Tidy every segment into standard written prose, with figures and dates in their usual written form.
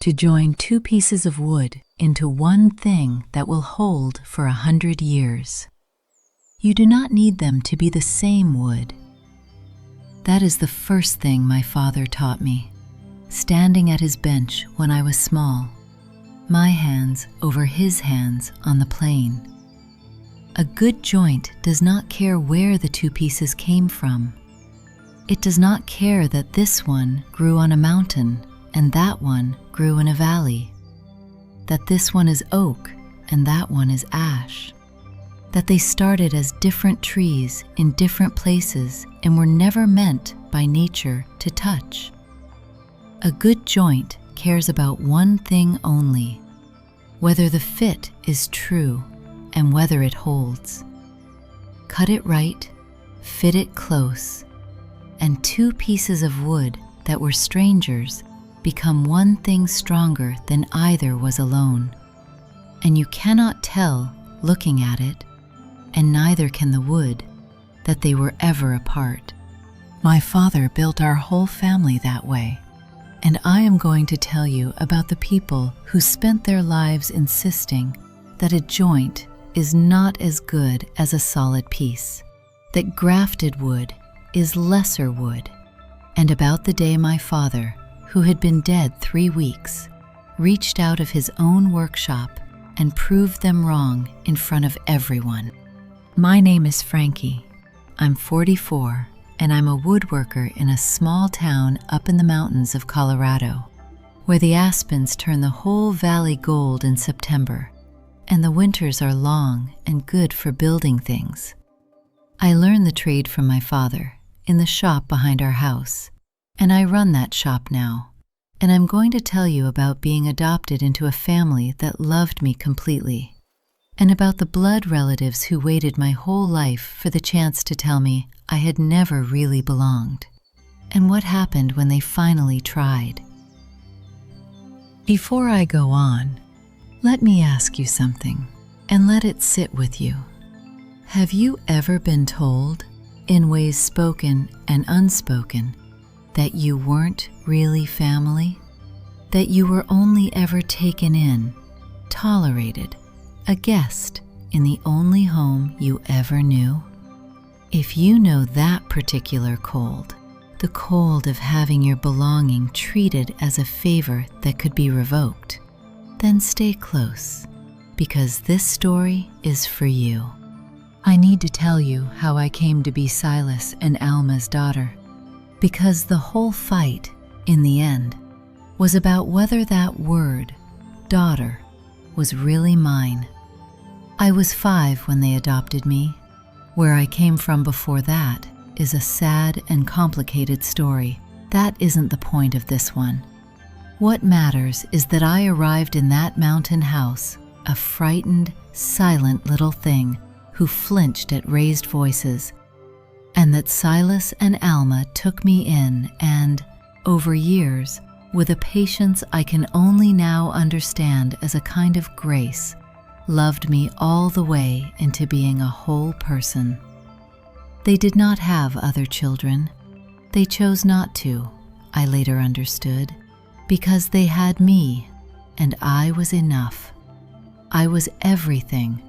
to join two pieces of wood into one thing that will hold for 100 years. You do not need them to be the same wood. That is the first thing my father taught me, standing at his bench when I was small, my hands over his hands on the plane. A good joint does not care where the two pieces came from. It does not care that this one grew on a mountain and that one grew in a valley, that this one is oak and that one is ash, that they started as different trees in different places and were never meant by nature to touch. A good joint cares about one thing only, whether the fit is true and whether it holds. Cut it right, fit it close, and two pieces of wood that were strangers become one thing stronger than either was alone. And you cannot tell, looking at it, and neither can the wood, that they were ever apart. My father built our whole family that way, and I am going to tell you about the people who spent their lives insisting that a joint is not as good as a solid piece, that grafted wood is lesser wood, and about the day my father, who had been dead 3 weeks, reached out of his own workshop and proved them wrong in front of everyone. My name is Frankie. I'm 44, and I'm a woodworker in a small town up in the mountains of Colorado, where the aspens turn the whole valley gold in September, and the winters are long and good for building things. I learned the trade from my father in the shop behind our house, and I run that shop now, and I'm going to tell you about being adopted into a family that loved me completely, and about the blood relatives who waited my whole life for the chance to tell me I had never really belonged, and what happened when they finally tried. Before I go on, let me ask you something, and let it sit with you. Have you ever been told, in ways spoken and unspoken, that you weren't really family? That you were only ever taken in, tolerated, a guest in the only home you ever knew? If you know that particular cold, the cold of having your belonging treated as a favor that could be revoked, then stay close, because this story is for you. I need to tell you how I came to be Silas and Alma's daughter, because the whole fight, in the end, was about whether that word, daughter, was really mine. I was 5 when they adopted me. Where I came from before that is a sad and complicated story. That isn't the point of this one. What matters is that I arrived in that mountain house, a frightened, silent little thing who flinched at raised voices, and that Silas and Alma took me in and, over years, with a patience I can only now understand as a kind of grace, loved me all the way into being a whole person. They did not have other children. They chose not to, I later understood, because they had me, and I was enough. I was everything,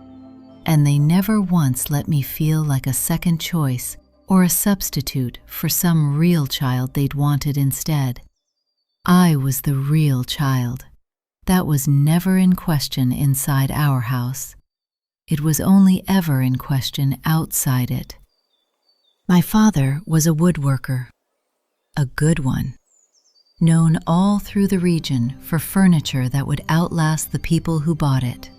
and they never once let me feel like a second choice or a substitute for some real child they'd wanted instead. I was the real child. That was never in question inside our house. It was only ever in question outside it. My father was a woodworker, a good one, known all through the region for furniture that would outlast the people who bought it.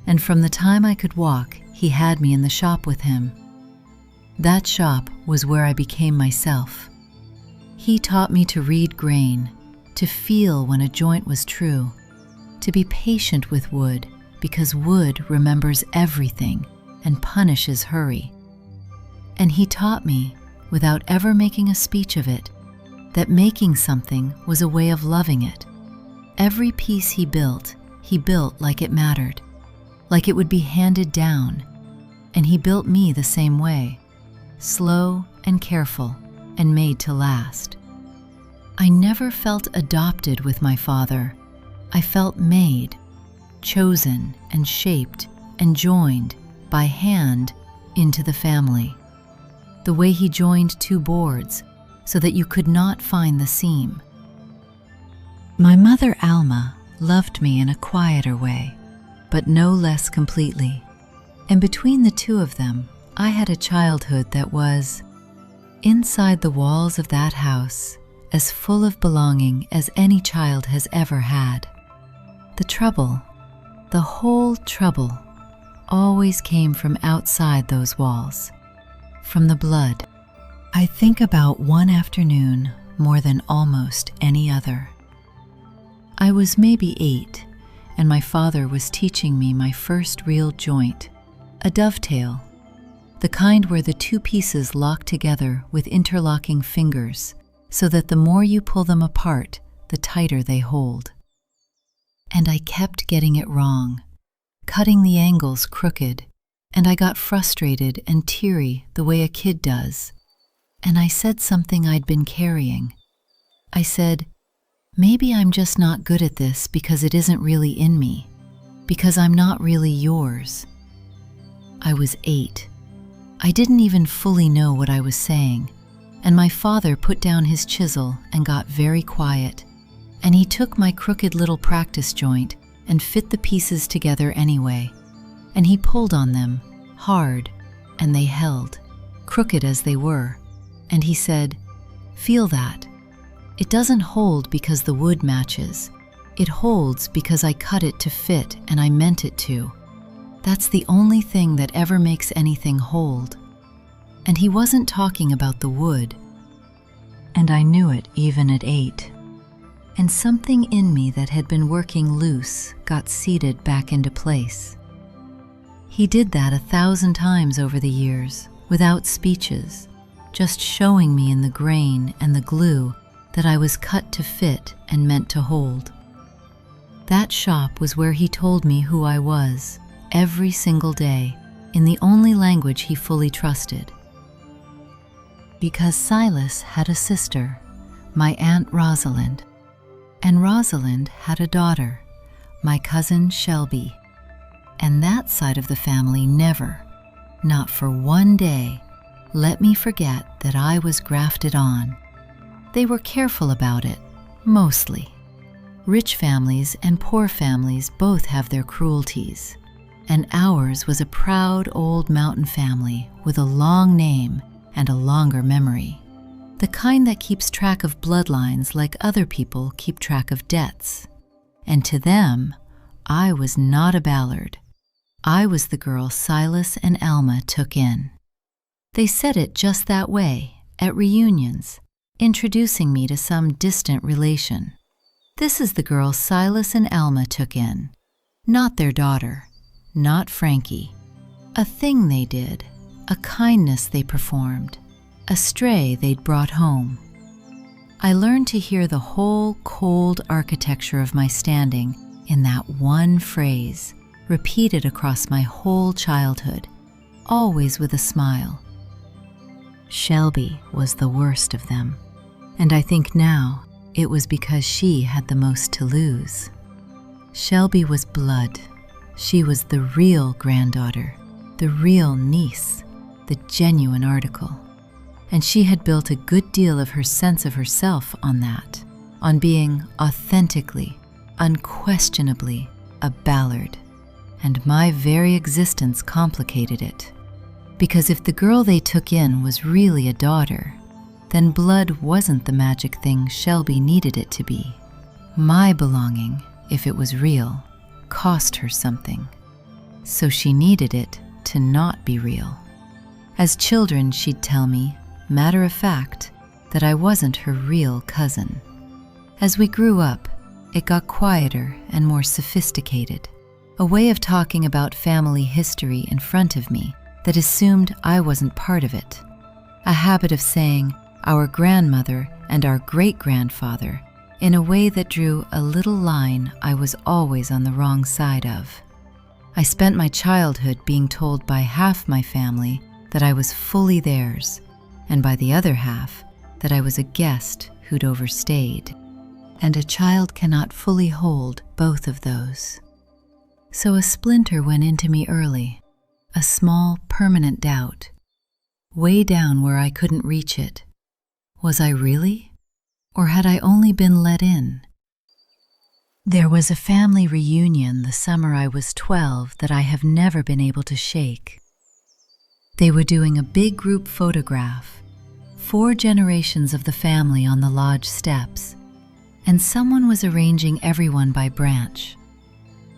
And from the time I could walk, he had me in the shop with him. That shop was where I became myself. He taught me to read grain, to feel when a joint was true, to be patient with wood, because wood remembers everything and punishes hurry. And he taught me, without ever making a speech of it, that making something was a way of loving it. Every piece he built like it mattered, like it would be handed down, and he built me the same way, slow and careful and made to last. I never felt adopted with my father, I felt made, chosen and shaped and joined by hand into the family. The way he joined two boards so that you could not find the seam. My mother Alma loved me in a quieter way, but no less completely. And between the two of them, I had a childhood that was, inside the walls of that house, as full of belonging as any child has ever had. The trouble, the whole trouble, always came from outside those walls, from the blood. I think about one afternoon more than almost any other. I was maybe 8, and my father was teaching me my first real joint, a dovetail, the kind where the two pieces lock together with interlocking fingers so that the more you pull them apart, the tighter they hold. And I kept getting it wrong, cutting the angles crooked, and I got frustrated and teary the way a kid does. And I said something I'd been carrying. I said, maybe I'm just not good at this because it isn't really in me, because I'm not really yours. I was 8. I didn't even fully know what I was saying, and my father put down his chisel and got very quiet, and he took my crooked little practice joint and fit the pieces together anyway, and he pulled on them, hard, and they held, crooked as they were, and he said, "Feel that. It doesn't hold because the wood matches. It holds because I cut it to fit and I meant it to. That's the only thing that ever makes anything hold." And he wasn't talking about the wood. And I knew it even at 8. And something in me that had been working loose got seated back into place. He did that 1,000 times over the years, without speeches, just showing me in the grain and the glue that I was cut to fit and meant to hold. That shop was where he told me who I was, every single day, in the only language he fully trusted. Because Silas had a sister, my Aunt Rosalind, and Rosalind had a daughter, my cousin Shelby, and that side of the family never, not for one day, let me forget that I was grafted on. They were careful about it, mostly. Rich families and poor families both have their cruelties, and ours was a proud old mountain family with a long name and a longer memory, the kind that keeps track of bloodlines like other people keep track of debts. And to them, I was not a Ballard. I was the girl Silas and Alma took in. They said it just that way, at reunions, introducing me to some distant relation. This is the girl Silas and Alma took in, not their daughter, not Frankie. A thing they did, a kindness they performed, a stray they'd brought home. I learned to hear the whole cold architecture of my standing in that one phrase, repeated across my whole childhood, always with a smile. Shelby was the worst of them, and I think now it was because she had the most to lose. Shelby was blood. She was the real granddaughter, the real niece, the genuine article. And she had built a good deal of her sense of herself on that, on being authentically, unquestionably a Ballard. And my very existence complicated it. Because if the girl they took in was really a daughter, then blood wasn't the magic thing Shelby needed it to be. My belonging, if it was real, cost her something. So she needed it to not be real. As children, she'd tell me, matter of fact, that I wasn't her real cousin. As we grew up, it got quieter and more sophisticated, a way of talking about family history in front of me that assumed I wasn't part of it, a habit of saying our grandmother and our great-grandfather in a way that drew a little line I was always on the wrong side of. I spent my childhood being told by half my family that I was fully theirs, and by the other half that I was a guest who'd overstayed. and a child cannot fully hold both of those. So a splinter went into me early, a small, permanent doubt, way down where I couldn't reach it. Was I really? Or had I only been let in? There was a family reunion the summer I was 12 that I have never been able to shake. They were doing a big group photograph, 4 generations of the family on the lodge steps, and someone was arranging everyone by branch.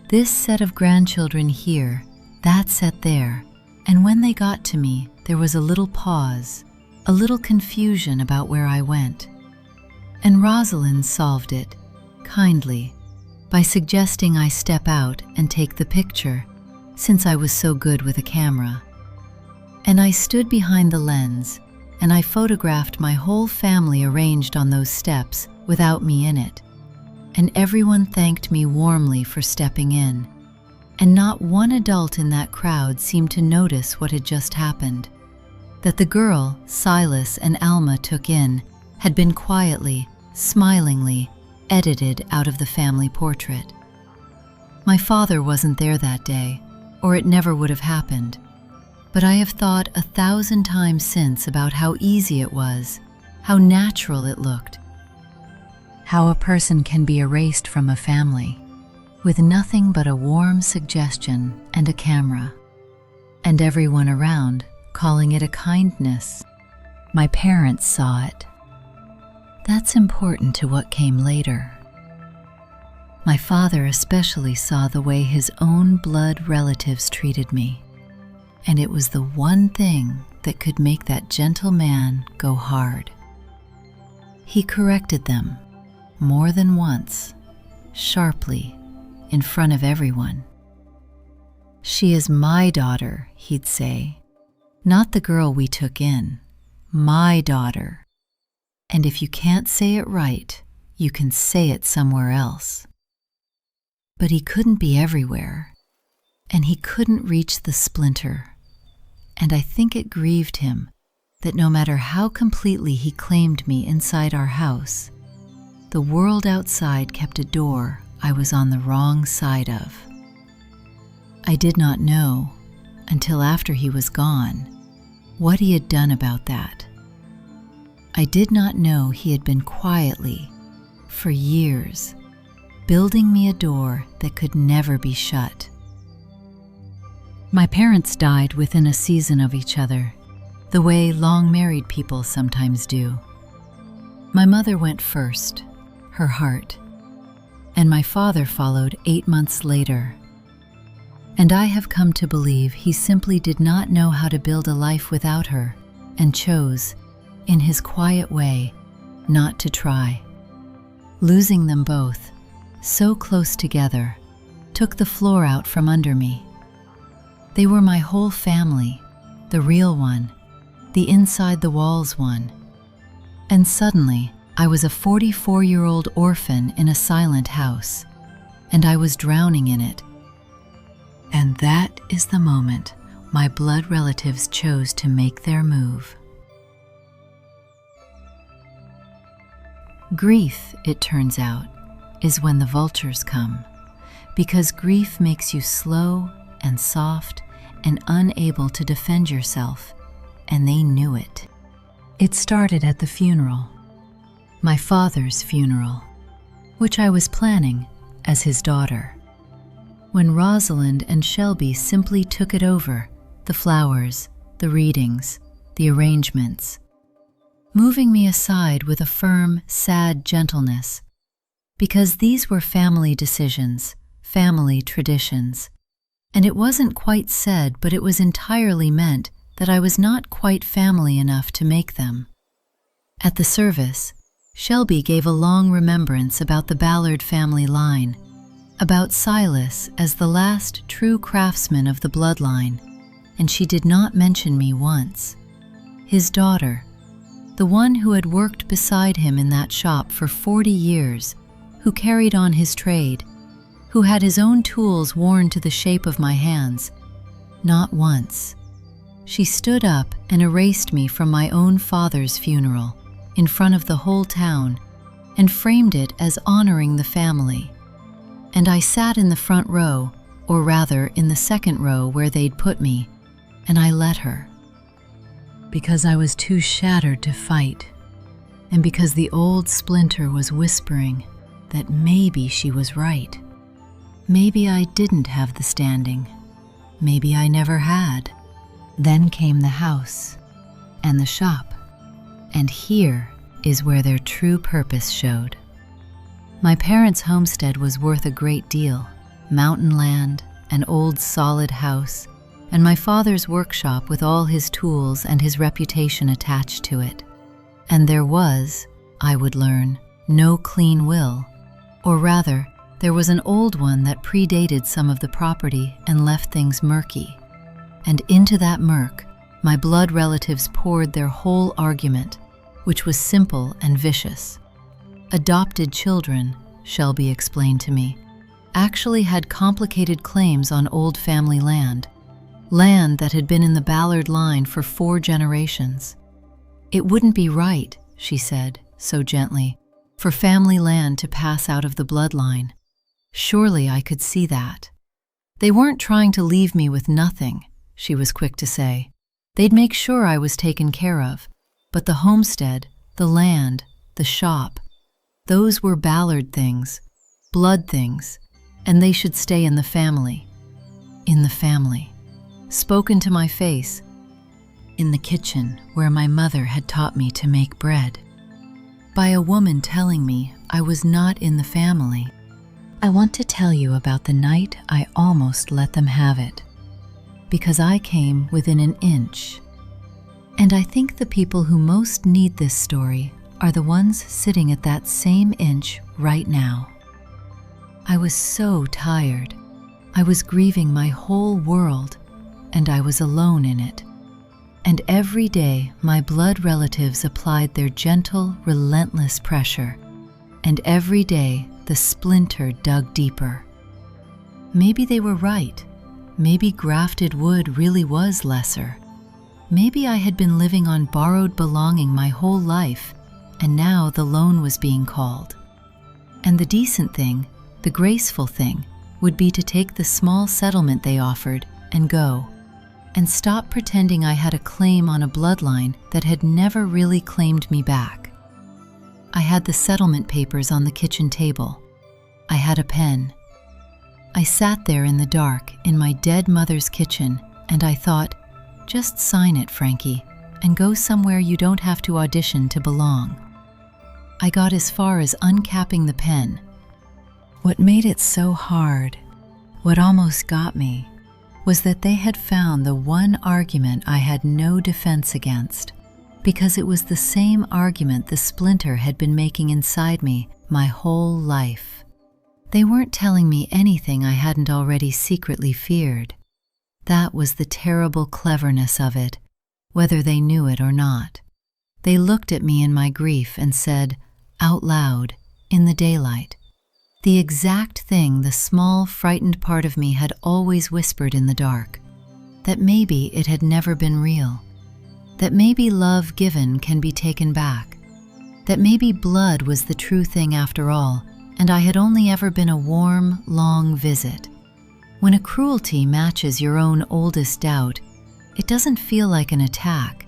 This set of grandchildren here, that set there, and when they got to me, there was a little pause, a little confusion about where I went. And Rosalind solved it, kindly, by suggesting I step out and take the picture, since I was so good with a camera. And I stood behind the lens, and I photographed my whole family arranged on those steps without me in it. And everyone thanked me warmly for stepping in, and not one adult in that crowd seemed to notice what had just happened. That the girl Silas and Alma took in had been quietly, smilingly edited out of the family portrait. My father wasn't there that day, or it never would have happened. But I have thought 1,000 times since about how easy it was, how natural it looked, how a person can be erased from a family with nothing but a warm suggestion and a camera, and everyone around calling it a kindness. My parents saw it. That's important to what came later. My father especially saw the way his own blood relatives treated me, and it was the one thing that could make that gentle man go hard. He corrected them more than once, sharply, in front of everyone. "She is my daughter," he'd say, "not the girl we took in, my daughter. And if you can't say it right, you can say it somewhere else." But he couldn't be everywhere, and he couldn't reach the splinter. And I think it grieved him that no matter how completely he claimed me inside our house, the world outside kept a door I was on the wrong side of. I did not know, until after he was gone, what he had done about that. I did not know he had been quietly, for years, building me a door that could never be shut. My parents died within a season of each other, the way long married people sometimes do. My mother went first, her heart, and my father followed 8 months later. And I have come to believe he simply did not know how to build a life without her, and chose, in his quiet way, not to try. Losing them both, so close together, took the floor out from under me. They were my whole family, the real one, the inside the walls one. And suddenly, I was a 44-year-old orphan in a silent house, and I was drowning in it. And that is the moment my blood relatives chose to make their move. Grief, it turns out, is when the vultures come, because grief makes you slow and soft and unable to defend yourself, and they knew it. It started at the funeral, my father's funeral, which I was planning as his daughter, when Rosalind and Shelby simply took it over, the flowers, the readings, the arrangements, moving me aside with a firm, sad gentleness, because these were family decisions, family traditions, and it wasn't quite said, but it was entirely meant that I was not quite family enough to make them. At the service, Shelby gave a long remembrance about the Ballard family line, about Silas as the last true craftsman of the bloodline, and she did not mention me once. His daughter, the one who had worked beside him in that shop for 40 years, who carried on his trade, who had his own tools worn to the shape of my hands, not once. She stood up and erased me from my own father's funeral, in front of the whole town, and framed it as honoring the family. And I sat in the front row, or rather in the second row where they'd put me, and I let her. Because I was too shattered to fight, and because the old splinter was whispering that maybe she was right. Maybe I didn't have the standing. Maybe I never had. Then came the house and the shop, and here is where their true purpose showed. My parents' homestead was worth a great deal. Mountain land, an old solid house, and my father's workshop with all his tools and his reputation attached to it. And there was, I would learn, no clean will, or rather, there was an old one that predated some of the property and left things murky. And into that murk, my blood relatives poured their whole argument, which was simple and vicious. Adopted children, Shelby explained to me, actually had complicated claims on old family land that had been in the Ballard line for 4 generations. It wouldn't be right, she said, so gently, for family land to pass out of the bloodline. Surely I could see that. They weren't trying to leave me with nothing, she was quick to say. They'd make sure I was taken care of, but the homestead, the land, the shop, those were Ballard things, blood things, and they should stay in the family. In the family. Spoken to my face, in the kitchen where my mother had taught me to make bread. By a woman telling me I was not in the family. I want to tell you about the night I almost let them have it, because I came within an inch. And I think the people who most need this story are the ones sitting at that same inch right now. I was so tired. I was grieving my whole world, and I was alone in it. And every day my blood relatives applied their gentle, relentless pressure, and every day the splinter dug deeper. Maybe they were right. Maybe grafted wood really was lesser. Maybe I had been living on borrowed belonging my whole life, and now the loan was being called. And the decent thing, the graceful thing, would be to take the small settlement they offered and go, and stop pretending I had a claim on a bloodline that had never really claimed me back. I had the settlement papers on the kitchen table. I had a pen. I sat there in the dark in my dead mother's kitchen, and I thought, just sign it, Frankie, and go somewhere you don't have to audition to belong. I got as far as uncapping the pen. What made it so hard, what almost got me, was that they had found the one argument I had no defense against, because it was the same argument the splinter had been making inside me my whole life. They weren't telling me anything I hadn't already secretly feared. That was the terrible cleverness of it, whether they knew it or not. They looked at me in my grief and said, out loud, in the daylight, the exact thing the small, frightened part of me had always whispered in the dark, that maybe it had never been real, that maybe love given can be taken back, that maybe blood was the true thing after all, and I had only ever been a warm, long visit. When a cruelty matches your own oldest doubt, it doesn't feel like an attack.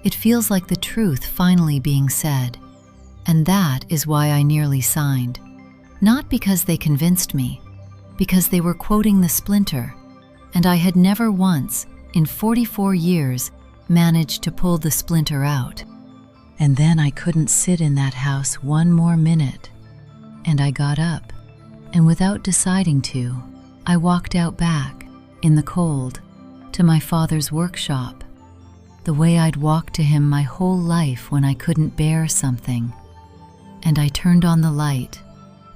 It feels like the truth finally being said. And that is why I nearly signed. Not because they convinced me, because they were quoting the splinter, and I had never once, in 44 years, managed to pull the splinter out. And then I couldn't sit in that house one more minute. And I got up, and without deciding to, I walked out back, in the cold, to my father's workshop, the way I'd walked to him my whole life when I couldn't bear something. And I turned on the light,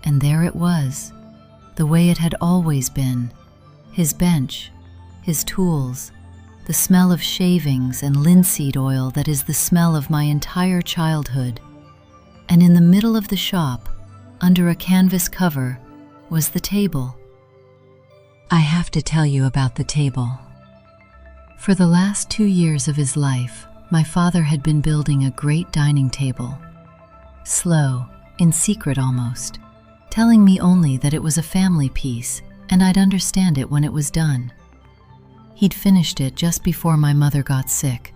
and there it was, the way it had always been, his bench, his tools, the smell of shavings and linseed oil that is the smell of my entire childhood. And in the middle of the shop, under a canvas cover, was the table. I have to tell you about the table. For the last 2 years of his life, my father had been building a great dining table. Slow, in secret almost, telling me only that it was a family piece and I'd understand it when it was done. He'd finished it just before my mother got sick,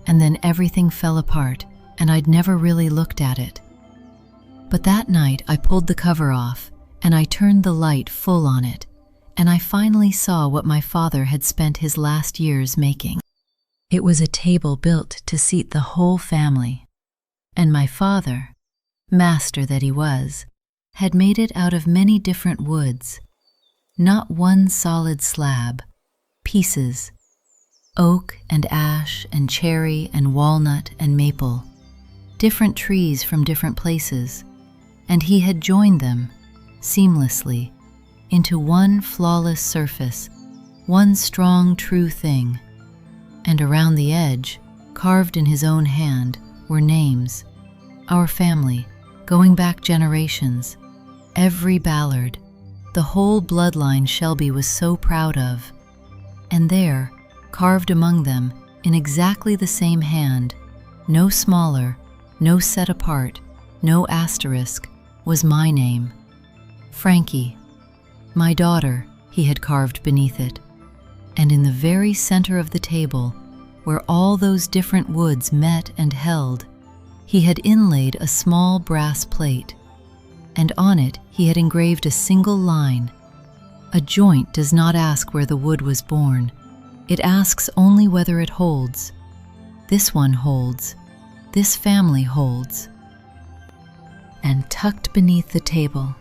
and then everything fell apart and I'd never really looked at it. But that night I pulled the cover off and I turned the light full on it, and I finally saw what my father had spent his last years making. It was a table built to seat the whole family, and my father, master that he was, had made it out of many different woods, not one solid slab, pieces, oak and ash and cherry and walnut and maple, different trees from different places, and he had joined them seamlessly into one flawless surface, one strong true thing. And around the edge, carved in his own hand, were names, our family, going back generations, every Ballard, the whole bloodline Shelby was so proud of. And there, carved among them, in exactly the same hand, no smaller, no set apart, no asterisk, was my name. Frankie, my daughter, he had carved beneath it. And in the very center of the table, where all those different woods met and held, he had inlaid a small brass plate, and on it he had engraved a single line. A joint does not ask where the wood was born. It asks only whether it holds. This one holds. This family holds. And tucked beneath the table,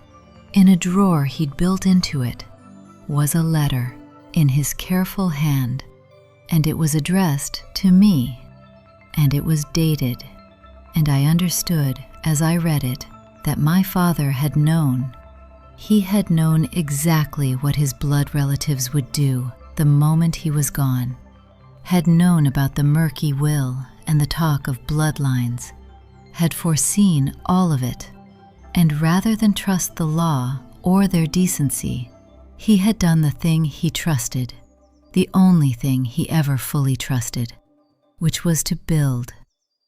in a drawer he'd built into it, was a letter in his careful hand, and it was addressed to me, and it was dated, and I understood as I read it that my father had known. He had known exactly what his blood relatives would do the moment he was gone, had known about the murky will and the talk of bloodlines, had foreseen all of it, and rather than trust the law or their decency, he had done the thing he trusted, the only thing he ever fully trusted, which was to build.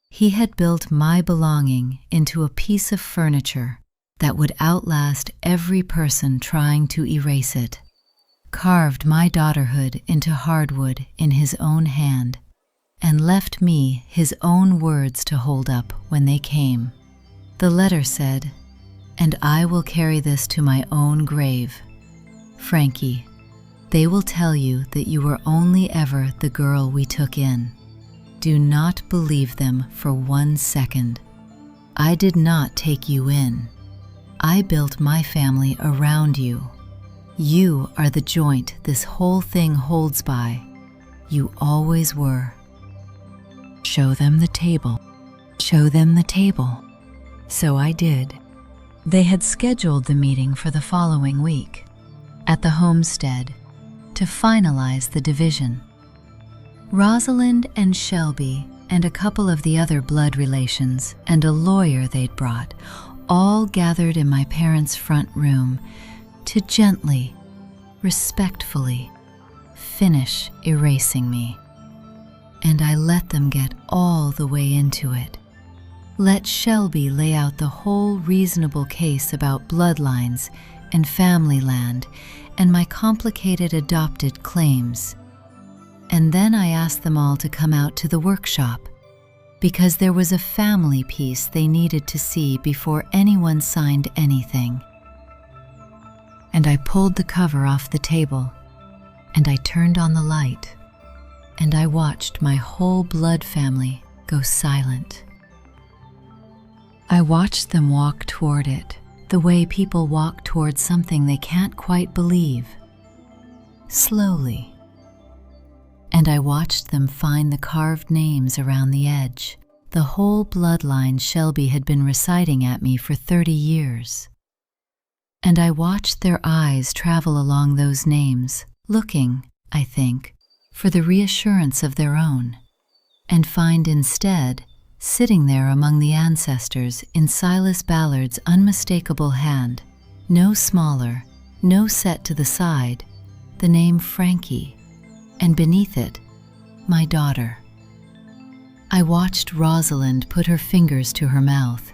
He had built my belonging into a piece of furniture that would outlast every person trying to erase it, carved my daughterhood into hardwood in his own hand, and left me his own words to hold up when they came. The letter said, "And I will carry this to my own grave. Frankie, they will tell you that you were only ever the girl we took in. Do not believe them for 1 second. I did not take you in. I built my family around you. You are the joint this whole thing holds by. You always were." Show them the table. Show them the table. So I did. They had scheduled the meeting for the following week, at the homestead, to finalize the division. Rosalind and Shelby and a couple of the other blood relations and a lawyer they'd brought all gathered in my parents' front room to gently, respectfully finish erasing me. And I let them get all the way into it. Let Shelby lay out the whole reasonable case about bloodlines and family land and my complicated adopted claims. And then I asked them all to come out to the workshop, because there was a family piece they needed to see before anyone signed anything. And I pulled the cover off the table, and I turned on the light, and I watched my whole blood family go silent. I watched them walk toward it, the way people walk toward something they can't quite believe, slowly. And I watched them find the carved names around the edge, the whole bloodline Shelby had been reciting at me for 30 years. And I watched their eyes travel along those names, looking, I think, for the reassurance of their own, and find instead, sitting there among the ancestors in Silas Ballard's unmistakable hand, no smaller, no set to the side, the name Frankie, and beneath it, my daughter. I watched Rosalind put her fingers to her mouth.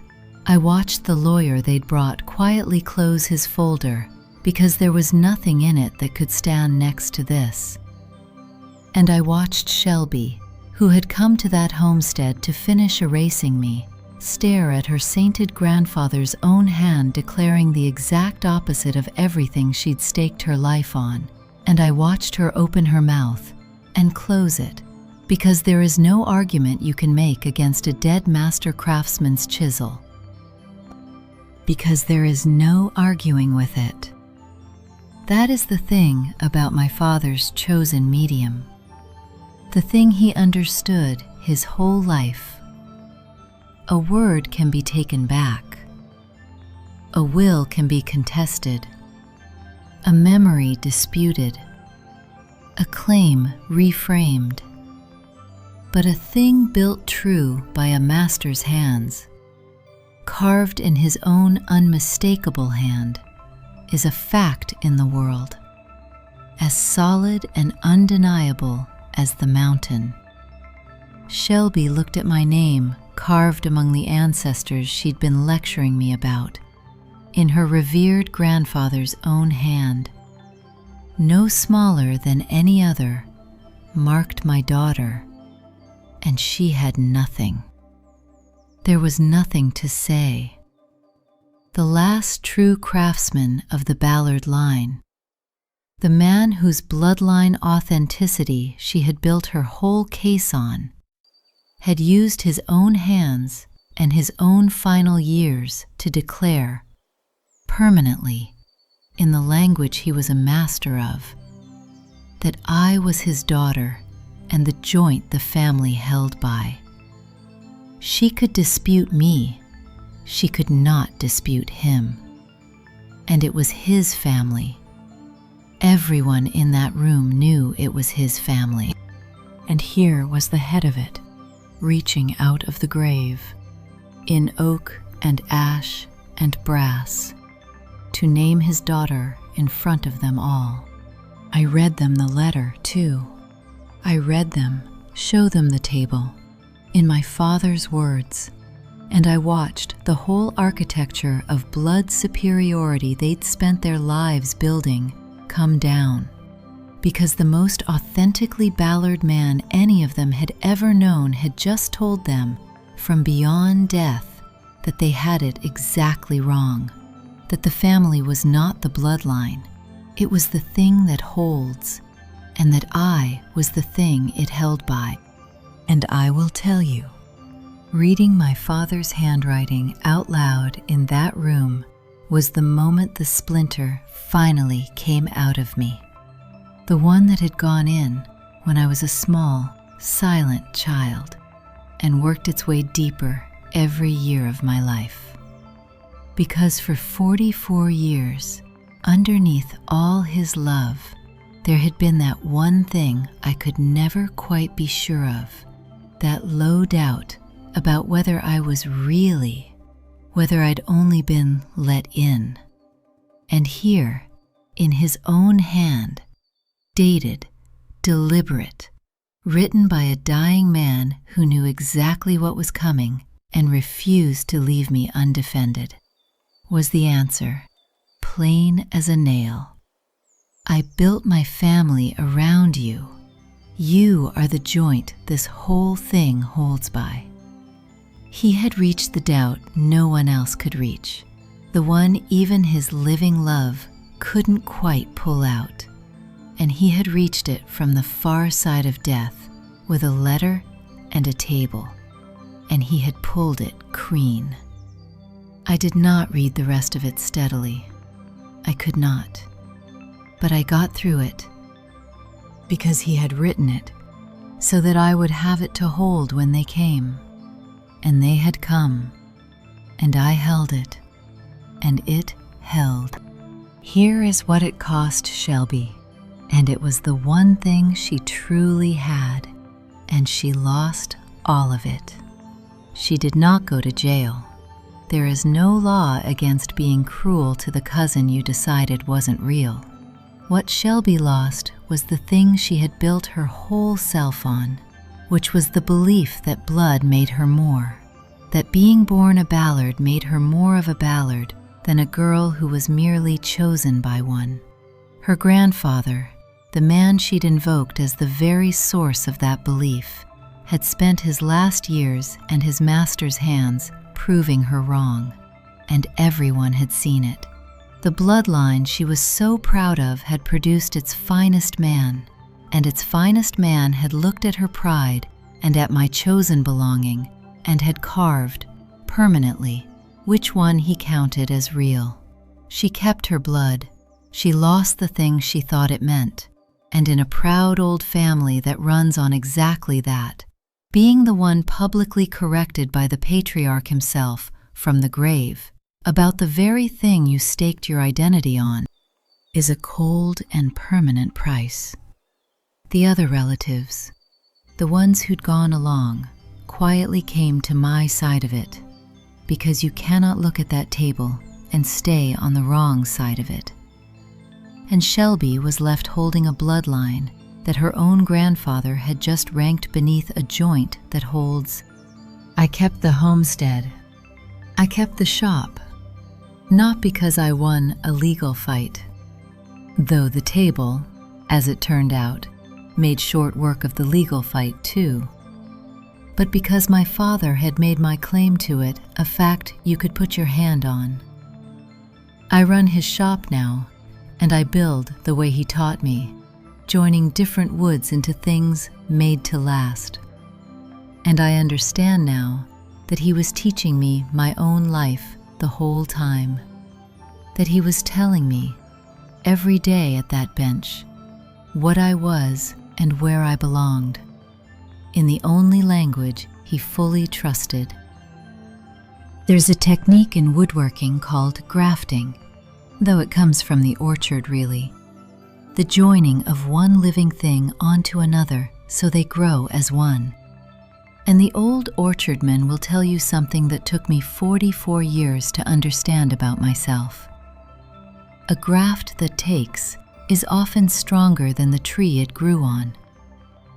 I watched the lawyer they'd brought quietly close his folder because there was nothing in it that could stand next to this. And I watched Shelby, who had come to that homestead to finish erasing me, stare at her sainted grandfather's own hand declaring the exact opposite of everything she'd staked her life on. And I watched her open her mouth and close it, because there is no argument you can make against a dead master craftsman's chisel. Because there is no arguing with it. That is the thing about my father's chosen medium. The thing he understood his whole life. A word can be taken back. A will can be contested. A memory disputed. A claim reframed. But a thing built true by a master's hands, carved in his own unmistakable hand, is a fact in the world, as solid and undeniable as the mountain. Shelby looked at my name carved among the ancestors she'd been lecturing me about, in her revered grandfather's own hand. No smaller than any other, marked my daughter, and she had nothing. There was nothing to say. The last true craftsman of the Ballard line, the man whose bloodline authenticity she had built her whole case on, had used his own hands and his own final years to declare, permanently, in the language he was a master of, that I was his daughter and the joint the family held by. She could dispute me, she could not dispute him. And it was his family. Everyone in that room knew it was his family. And here was the head of it, reaching out of the grave, in oak and ash and brass, to name his daughter in front of them all. I read them the letter, too. I read them, show them the table, in my father's words, and I watched the whole architecture of blood superiority they'd spent their lives building come down, because the most authentically Ballard man any of them had ever known had just told them, from beyond death, that they had it exactly wrong, that the family was not the bloodline, it was the thing that holds, and that I was the thing it held by. And I will tell you, reading my father's handwriting out loud in that room was the moment the splinter finally came out of me. The one that had gone in when I was a small, silent child and worked its way deeper every year of my life. Because for 44 years, underneath all his love, there had been that one thing I could never quite be sure of, that low doubt about whether I was really, whether I'd only been let in. And here, in his own hand, dated, deliberate, written by a dying man who knew exactly what was coming and refused to leave me undefended, was the answer, plain as a nail. I built my family around you. You are the joint this whole thing holds by. He had reached the doubt no one else could reach, the one even his living love couldn't quite pull out. And he had reached it from the far side of death with a letter and a table, and he had pulled it clean. I did not read the rest of it steadily. I could not. But I got through it, because he had written it, so that I would have it to hold when they came. And they had come, and I held it, and it held. Here is what it cost Shelby, and it was the one thing she truly had, and she lost all of it. She did not go to jail. There is no law against being cruel to the cousin you decided wasn't real. What Shelby lost was the thing she had built her whole self on, which was the belief that blood made her more, that being born a Ballard made her more of a Ballard than a girl who was merely chosen by one. Her grandfather, the man she'd invoked as the very source of that belief, had spent his last years and his master's hands proving her wrong, and everyone had seen it. The bloodline she was so proud of had produced its finest man, and its finest man had looked at her pride and at my chosen belonging and had carved, permanently, which one he counted as real. She kept her blood. She lost the thing she thought it meant, and in a proud old family that runs on exactly that, being the one publicly corrected by the patriarch himself from the grave about the very thing you staked your identity on, is a cold and permanent price. The other relatives, the ones who'd gone along, quietly came to my side of it, because you cannot look at that table and stay on the wrong side of it. And Shelby was left holding a bloodline that her own grandfather had just ranked beneath a joint that holds. I kept the homestead. I kept the shop, not because I won a legal fight, though the table, as it turned out, made short work of the legal fight too, but because my father had made my claim to it a fact you could put your hand on. I run his shop now, and I build the way he taught me, joining different woods into things made to last. And I understand now that he was teaching me my own life the whole time, that he was telling me every day at that bench what I was and where I belonged, in the only language he fully trusted. There's a technique in woodworking called grafting, though it comes from the orchard really, the joining of one living thing onto another so they grow as one. And the old orchardman will tell you something that took me 44 years to understand about myself. A graft that takes is often stronger than the tree it grew on,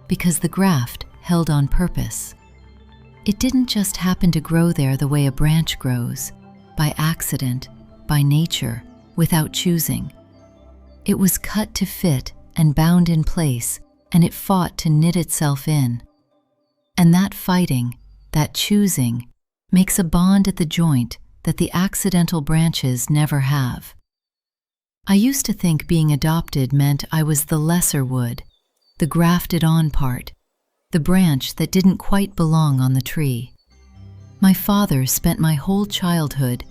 because the graft held on purpose. It didn't just happen to grow there the way a branch grows, by accident, by nature, without choosing. It was cut to fit and bound in place, and it fought to knit itself in. And that fighting, that choosing, makes a bond at the joint that the accidental branches never have. I used to think being adopted meant I was the lesser wood, the grafted-on part, the branch that didn't quite belong on the tree. My father spent my whole childhood,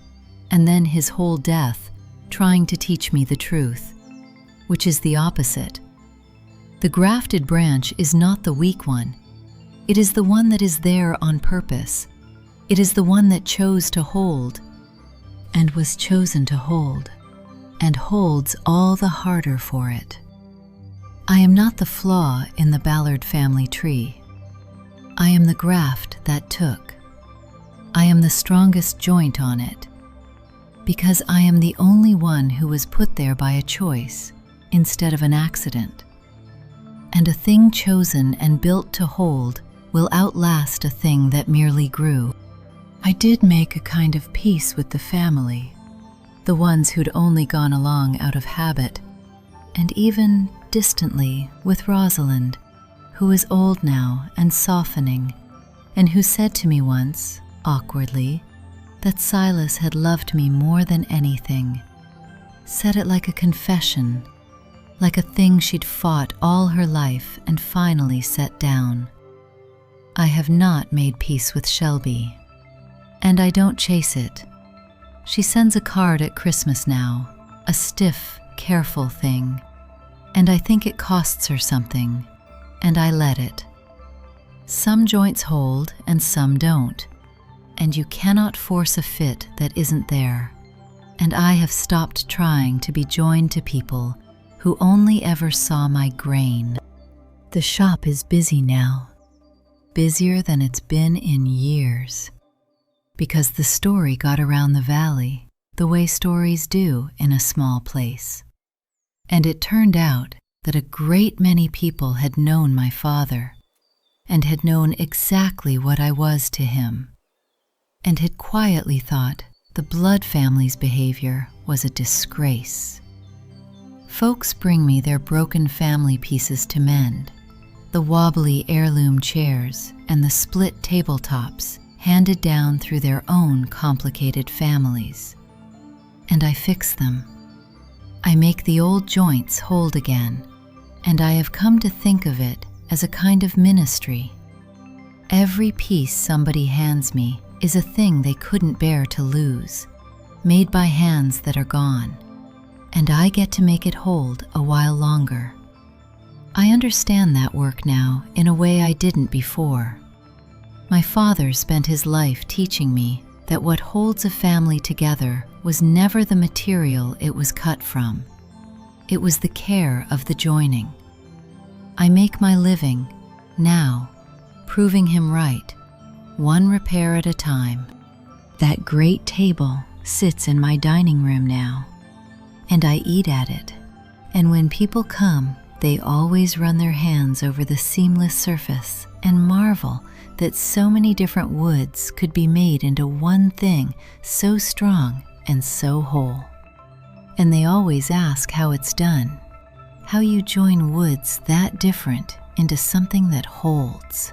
and then his whole death, trying to teach me the truth, which is the opposite. The grafted branch is not the weak one. It is the one that is there on purpose. It is the one that chose to hold, and was chosen to hold, and holds all the harder for it. I am not the flaw in the Ballard family tree. I am the graft that took. I am the strongest joint on it, because I am the only one who was put there by a choice instead of an accident. And a thing chosen and built to hold will outlast a thing that merely grew. I did make a kind of peace with the family, the ones who'd only gone along out of habit, and even distantly with Rosalind, who is old now and softening, and who said to me once, awkwardly, that Silas had loved me more than anything, said it like a confession, like a thing she'd fought all her life and finally set down. I have not made peace with Shelby, and I don't chase it. She sends a card at Christmas now, a stiff, careful thing, and I think it costs her something, and I let it. Some joints hold and some don't, and you cannot force a fit that isn't there, and I have stopped trying to be joined to people who only ever saw my grain. The shop is busy now, busier than it's been in years, because the story got around the valley the way stories do in a small place. And it turned out that a great many people had known my father and had known exactly what I was to him. and had quietly thought the blood family's behavior was a disgrace. Folks bring me their broken family pieces to mend, the wobbly heirloom chairs and the split tabletops handed down through their own complicated families. And I fix them. I make the old joints hold again, and I have come to think of it as a kind of ministry. Every piece somebody hands me is a thing they couldn't bear to lose, made by hands that are gone, and I get to make it hold a while longer. I understand that work now in a way I didn't before. My father spent his life teaching me that what holds a family together was never the material it was cut from. It was the care of the joining. I make my living, now, proving him right, one repair at a time. That great table sits in my dining room now, and I eat at it. And when people come, they always run their hands over the seamless surface and marvel that so many different woods could be made into one thing so strong and so whole. And they always ask how it's done, how you join woods that different into something that holds.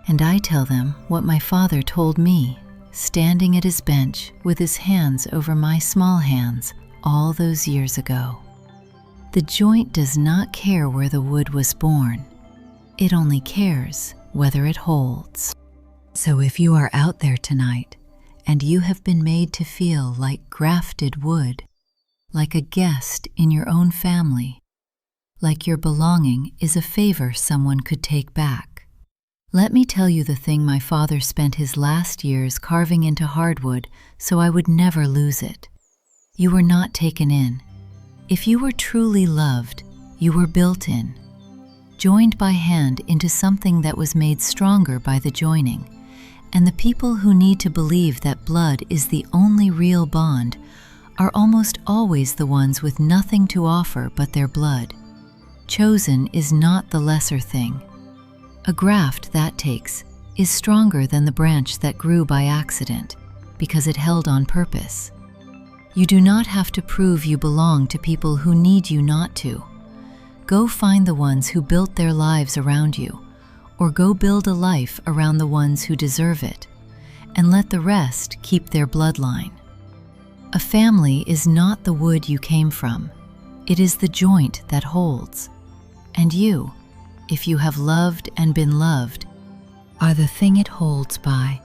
And I tell them what my father told me, standing at his bench with his hands over my small hands all those years ago. The joint does not care where the wood was born. It only cares whether it holds. So if you are out there tonight and you have been made to feel like grafted wood, like a guest in your own family, like your belonging is a favor someone could take back, let me tell you the thing my father spent his last years carving into hardwood so I would never lose it. You were not taken in. If you were truly loved, you were built in, joined by hand into something that was made stronger by the joining. And the people who need to believe that blood is the only real bond are almost always the ones with nothing to offer but their blood. Chosen is not the lesser thing. A graft that takes is stronger than the branch that grew by accident because it held on purpose. You do not have to prove you belong to people who need you not to. Go find the ones who built their lives around you, or go build a life around the ones who deserve it, and let the rest keep their bloodline. A family is not the wood you came from. It is the joint that holds. And you, if you have loved and been loved, are the thing it holds by.